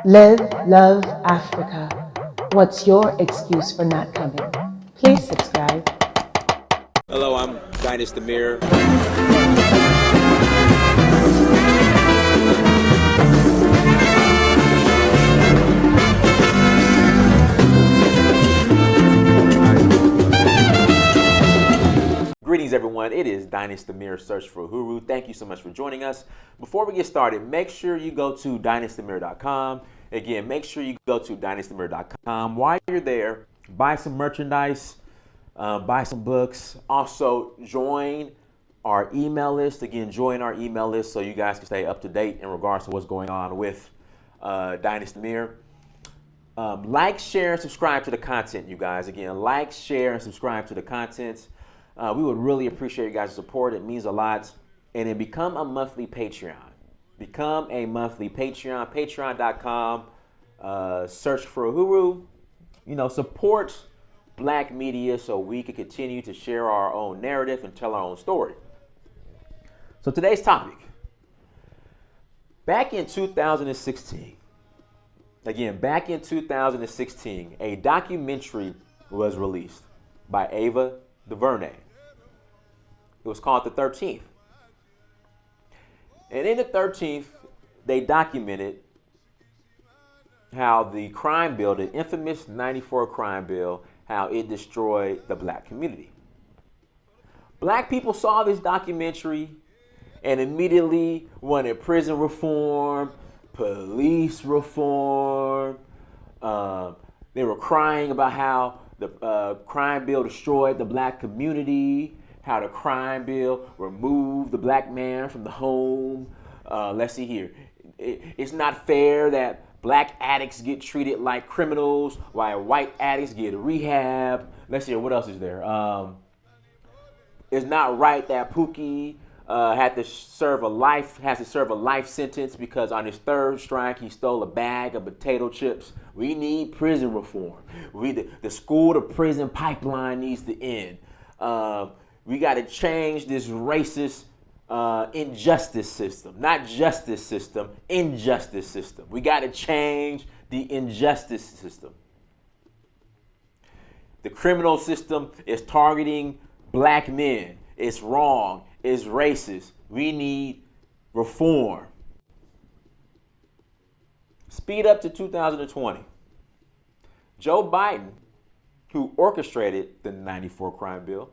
Live, love Africa. What's your excuse for not coming? Please subscribe. Hello, I'm Dynast Amir. Greetings, everyone. It is Dynast Amir Search for Uhuru. Thank you so much for joining us. Before we get started, make sure you go to dynastamir.com. Again, make sure you go to dynastamir.com. While you're there, buy some merchandise, buy some books. Also, join our email list. Again, join our email list so you guys can stay up to date in regards to what's going on with Dynast Amir. Like, share, and subscribe to the content, you guys. Again, like, share, and subscribe to the content. We would really appreciate you guys' support. It means a lot. And then become a monthly Patreon. Become a monthly Patreon. Patreon.com. Search for Uhuru. Support Black media so we can continue to share our own narrative and tell our own story. So today's topic. Back in 2016, a documentary was released by Ava DuVernay. It was called The 13th. And in The 13th, they documented how the crime bill, the infamous 94 crime bill, how it destroyed the black community. Black people saw this documentary and immediately wanted prison reform, police reform. They were crying about how the crime bill destroyed the black community, how the crime bill removed the black man from the home. Let's see here. It's not fair that black addicts get treated like criminals while white addicts get rehab. Let's see, what else is there? It's not right that Pookie has to serve a life sentence because on his third strike he stole a bag of potato chips. We need prison reform. The school to prison pipeline needs to end. We got to change this racist injustice system, not justice system, injustice system. We got to change the injustice system. The criminal system is targeting black men. It's wrong. It's racist. We need reform. Speed up to 2020. Joe Biden, who orchestrated the 94 crime bill,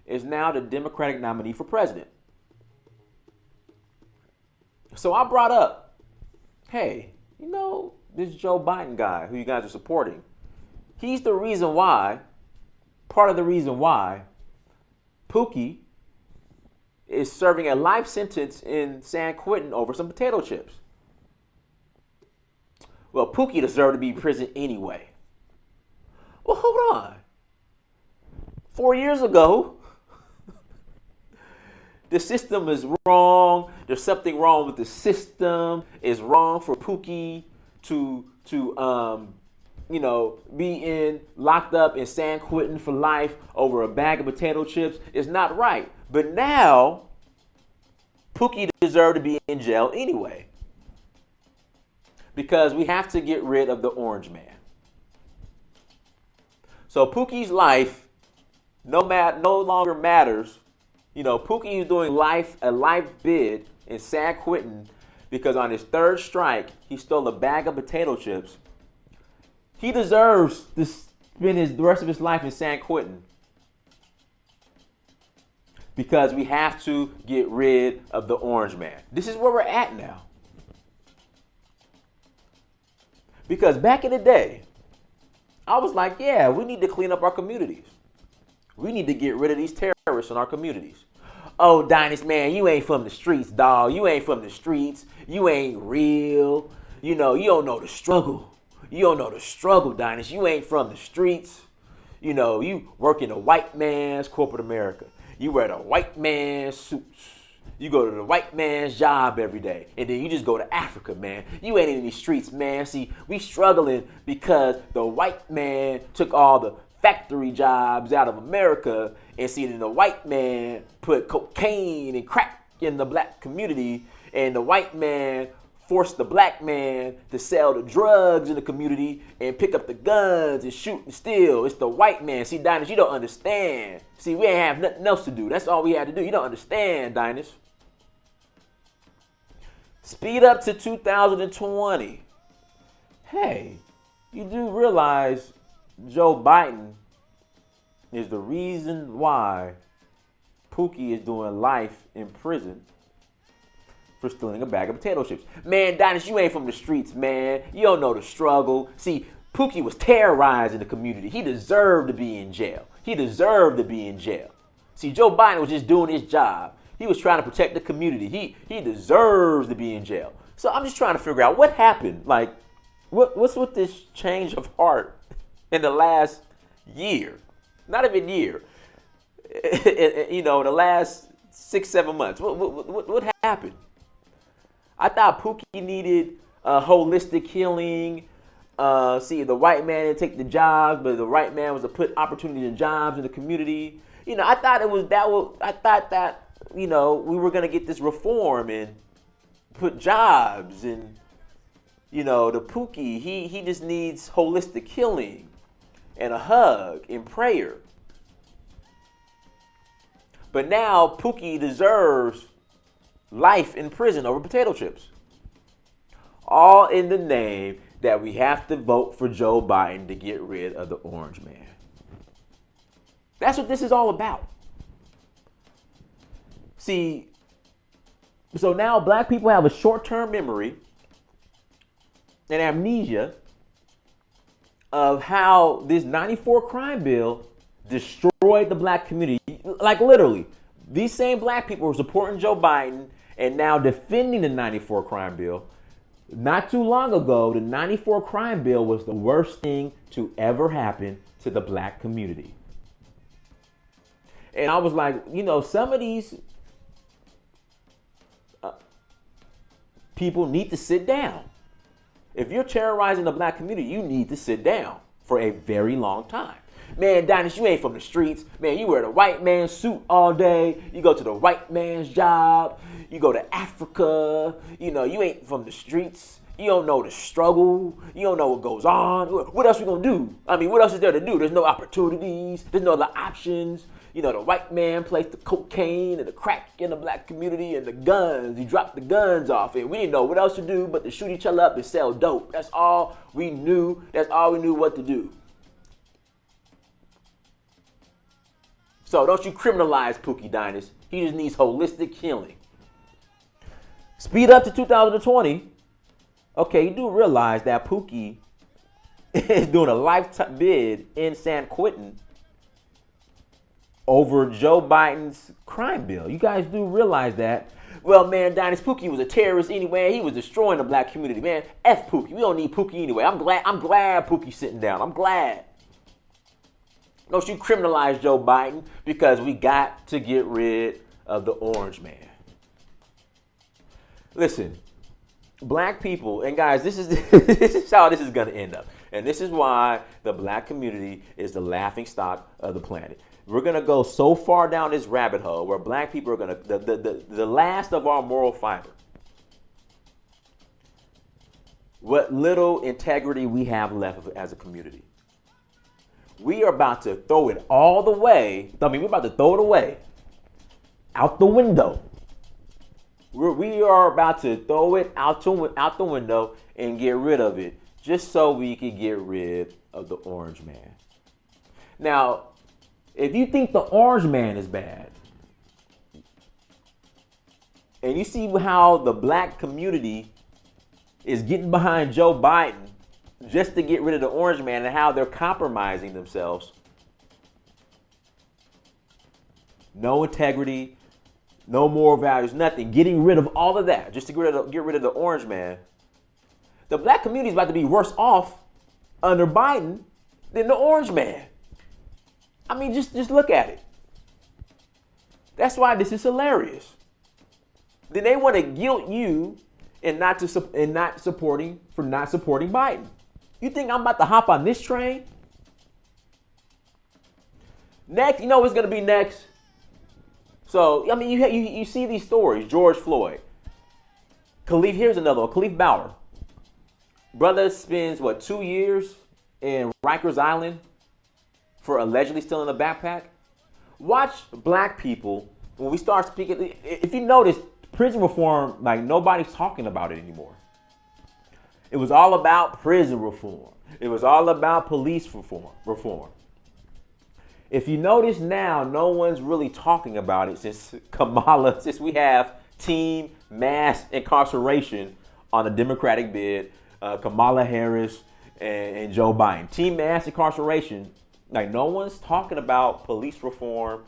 is now the Democratic nominee for president. So I brought up, hey, this Joe Biden guy who you guys are supporting, he's the reason why, part of the reason why Pookie is serving a life sentence in San Quentin over some potato chips. Well, Pookie deserved to be in prison anyway. Well, hold on. 4 years ago, the system is wrong. There's something wrong with the system. It's wrong for Pookie to be locked up in San Quentin for life over a bag of potato chips. It's not right. But now, Pookie deserved to be in jail anyway. Because we have to get rid of the orange man. So Pookie's life no longer matters. Pookie is doing a life bid in San Quentin because on his third strike, he stole a bag of potato chips. He deserves to spend the rest of his life in San Quentin because we have to get rid of the orange man. This is where we're at now. Because back in the day, I was like, yeah, we need to clean up our communities. We need to get rid of these terrorists in our communities. Oh, Dynast, man, you ain't from the streets, dog. You ain't from the streets. You ain't real. You don't know the struggle. You don't know the struggle, Dynast. You ain't from the streets. You work in a white man's corporate America. You wear the white man's suits. You go to the white man's job every day. And then you just go to Africa, man. You ain't in these streets, man. See, we struggling because the white man took all the factory jobs out of America, and see that the white man put cocaine and crack in the black community, and the white man force the black man to sell the drugs in the community and pick up the guns and shoot and steal. It's the white man. See, Dynas, you don't understand. See, we ain't have nothing else to do. That's all we had to do. You don't understand, Dynas. Speed up to 2020. Hey, you do realize Joe Biden is the reason why Pookie is doing life in prison for stealing a bag of potato chips. Man, Dynas, you ain't from the streets, man. You don't know the struggle. See, Pookie was terrorizing the community. He deserved to be in jail. He deserved to be in jail. See, Joe Biden was just doing his job. He was trying to protect the community. He deserves to be in jail. So I'm just trying to figure out what happened. Like, what's with this change of heart in the last year? Not even year. The last 6-7 months. What happened? I thought Pookie needed holistic healing. See, the white man didn't take the jobs, but the right man was to put opportunities and jobs in the community. I thought that we were gonna get this reform and put jobs and the Pookie, he just needs holistic healing and a hug and prayer. But now Pookie deserves life in prison over potato chips. All in the name that we have to vote for Joe Biden to get rid of the orange man. That's what this is all about. See, so now black people have a short-term memory and amnesia of how this 94 crime bill destroyed the black community. Like literally, these same black people were supporting Joe Biden and now defending the 94 crime bill. Not too long ago, the 94 crime bill was the worst thing to ever happen to the black community. And I was like, some of these people need to sit down. If you're terrorizing the black community, you need to sit down for a very long time. Man, Dynas, you ain't from the streets. Man, you wear the white man's suit all day. You go to the white man's job. You go to Africa. You ain't from the streets. You don't know the struggle. You don't know what goes on. What else we gonna do? I mean, what else is there to do? There's no opportunities. There's no other options. The white man placed the cocaine and the crack in the black community and the guns. He dropped the guns off, and we didn't know what else to do but to shoot each other up and sell dope. That's all we knew. That's all we knew what to do. So don't you criminalize Pookie, Dynas. He just needs holistic healing. Speed up to 2020. Okay, you do realize that Pookie is doing a lifetime bid in San Quentin over Joe Biden's crime bill. You guys do realize that. Well, man, Dynas, Pookie was a terrorist anyway. He was destroying the black community, man. F Pookie. We don't need Pookie anyway. I'm glad Pookie's sitting down. I'm glad. Don't you criminalize Joe Biden because we got to get rid of the orange man. Listen, black people, and guys, this is how this is going to end up. And this is why the black community is the laughing stock of the planet. We're going to go so far down this rabbit hole where black people are going to, the last of our moral fiber. What little integrity we have left as a community. We are about to throw it all the way. We're about to throw it away. Out the window. We are about to throw it out the window and get rid of it. Just so we can get rid of the orange man. Now, if you think the orange man is bad, and you see how the black community is getting behind Joe Biden just to get rid of the orange man and how they're compromising themselves. No integrity, no moral values, nothing. Getting rid of all of that just to get rid of the orange man. The black community is about to be worse off under Biden than the orange man. I mean, just look at it. That's why this is hilarious. Then they want to guilt you and not supporting Biden. You think I'm about to hop on this train? Next, you know what's going to be next? So, I mean, you see these stories. George Floyd. Khalif, here's another one. Khalif Bauer. Brother spends, 2 years in Rikers Island for allegedly stealing a backpack? Watch black people, when we start speaking, if you notice, prison reform, like nobody's talking about it anymore. It was all about prison reform. It was all about police reform. If you notice now, no one's really talking about it since Kamala, since we have team mass incarceration on the Democratic bid, Kamala Harris and Joe Biden. Team mass incarceration. Like, no one's talking about police reform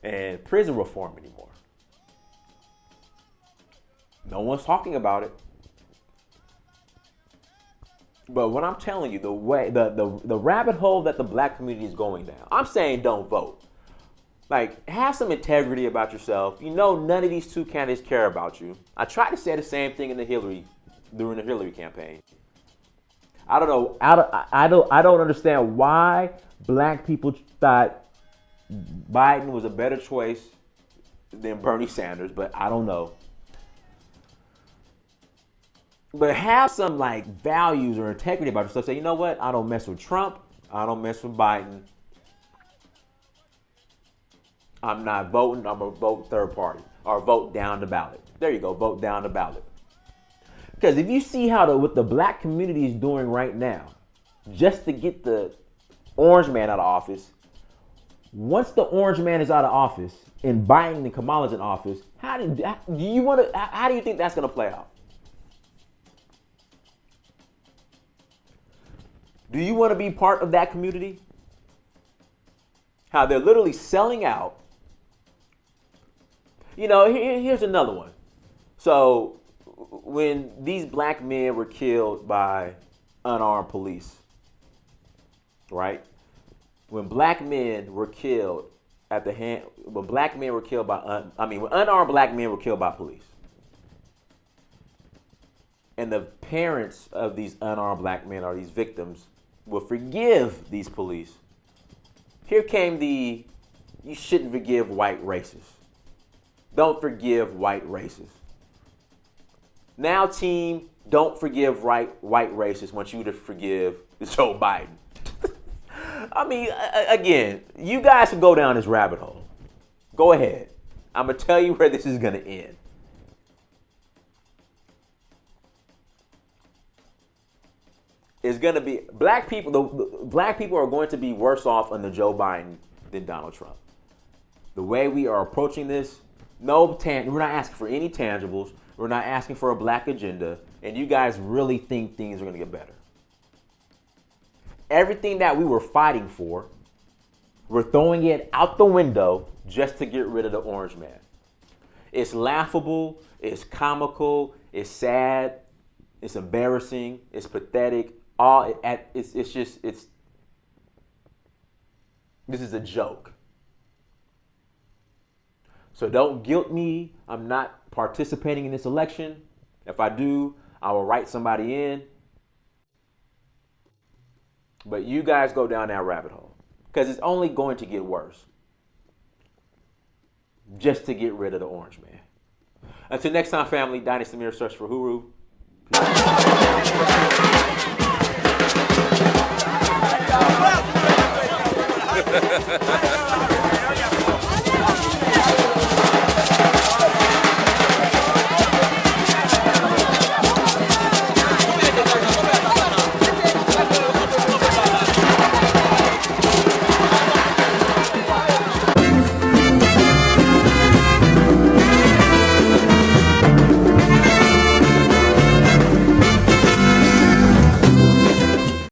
and prison reform anymore. No one's talking about it. But what I'm telling you, the rabbit hole that the black community is going down, I'm saying don't vote. Like, have some integrity about yourself. You know, none of these two candidates care about you. I tried to say the same thing during the Hillary campaign. I don't know. I don't understand why black people thought Biden was a better choice than Bernie Sanders, but I don't know. But have some like values or integrity about yourself. Say, you know what? I don't mess with Trump. I don't mess with Biden. I'm not voting. I'm going to vote third party or vote down the ballot. There you go. Vote down the ballot. Because if you see what the black community is doing right now, just to get the orange man out of office, once the orange man is out of office and Biden and Kamala's in office, how do you think that's going to play out? Do you want to be part of that community? How they're literally selling out. You know, here's another one. So when these black men were killed by unarmed police, right? When black men were killed when unarmed black men were killed by police, and the parents of these unarmed black men or these victims will forgive these police. Here came you shouldn't forgive white racists. Don't forgive white racists. Now, team, don't forgive white racists want you to forgive Joe Biden. I mean, again, you guys can go down this rabbit hole. Go ahead. I'm going to tell you where this is going to end. Is going to be black people. Black people are going to be worse off under Joe Biden than Donald Trump. The way we are approaching this, we're not asking for any tangibles. We're not asking for a black agenda, and you guys really think things are going to get better. Everything that we were fighting for, we're throwing it out the window just to get rid of the orange man. It's laughable. It's comical. It's sad. It's embarrassing. It's pathetic. This is a joke. So don't guilt me. I'm not participating in this election. If I do, I will write somebody in. But you guys go down that rabbit hole because it's only going to get worse just to get rid of the orange man. Until next time, family, Dynasty Mirror, search for Huru. Peace.